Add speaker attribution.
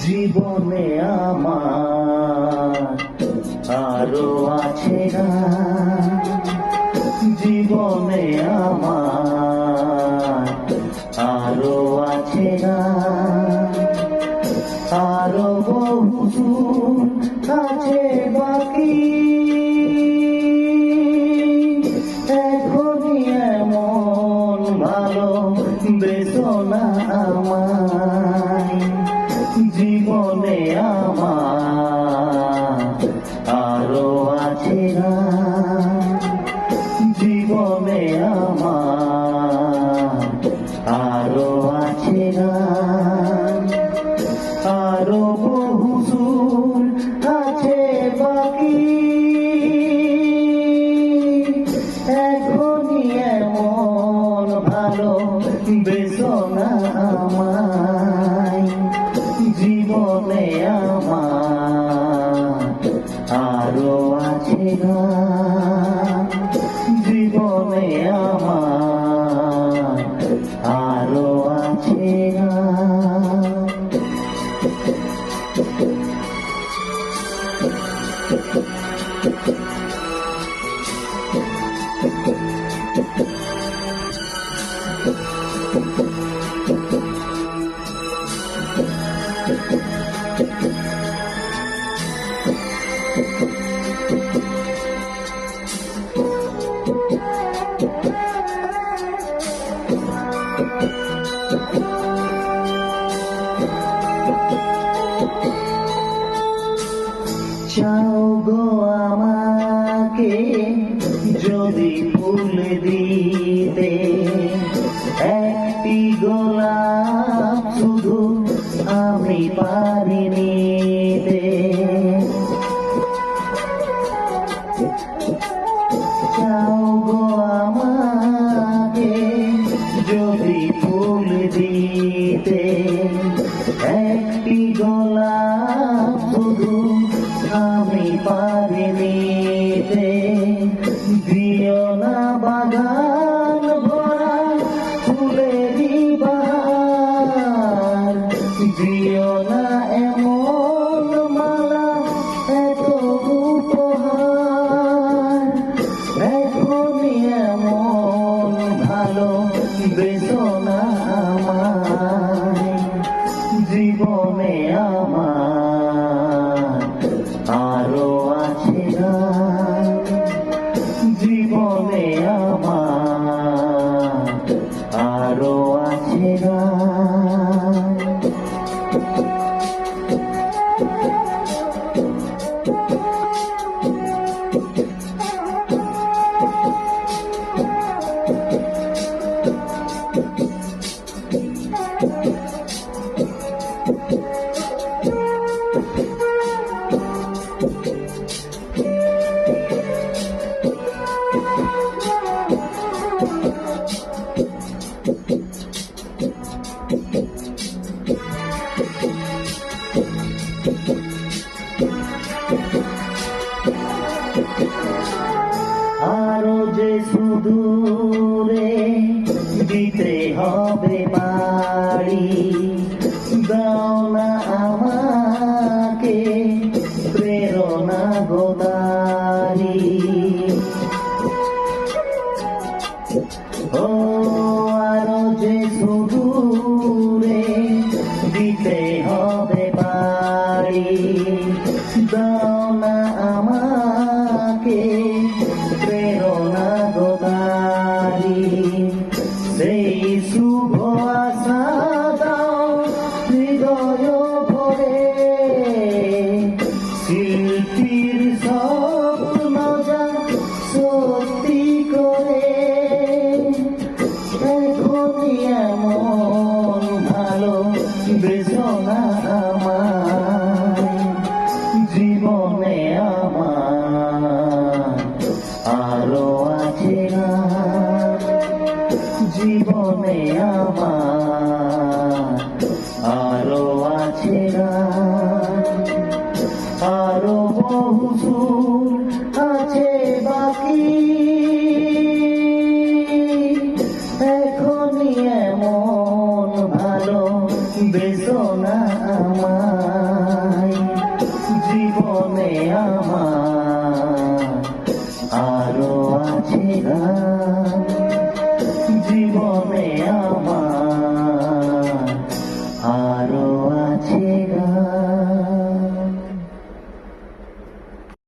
Speaker 1: জীবনে আমার আরো আছে না, জীবনে আমার আরো আছে না, আরো বহু আছে বাকি। এখনই এমন ভালো বেসো না আমায়, জীবনে আমার আরো আছে না, জীবনে আমার আরো আছে না, আরো বহু সুর আছে বাকি। এখনই এমন ভালো বেসো না আমায়, জীবনে আমার আরো আছে না, জীবনে আমার আরো আছে না। চাও গো আমাকে যদি ফুল দিতে, একটি গোলাপ শুধু আমি পারি নিতে। চাও গো আমাকে যদি ফুল দিতে, একটি গোলাপ শুধু আমি পারি নিতে। দিও না বাগান ভরা ফুলেরই বাহার, দিও না এমন মালা এত উপহার। এখনই এমন ভালো বেসো না আমায়, জীবনে আমার আরো আছে না, জীবনে আমার আরো আছে না। আরো যে সুদূরে দিতে হবে পারি, দাও না আমাকে প্রেরণা গোদারি। ও আরো যে সুদূরে দিতে হবে পারি, দাও না আমাকে প্রেরণা গোদারি। সেই শুভ আশা দাও হৃদয় ভরে, শিল্পীর স্বপ্ন যা সত্যি করে এখনই এমন ভালো বেদনা আমার জীবনে আমার আরো আছে গান জীবনে আমার আরো আছে গান আরো বহু সুর আছে বাকি এখনই এমন ভালো বেদনা আমায় জীবনে আমার আরো আছে গান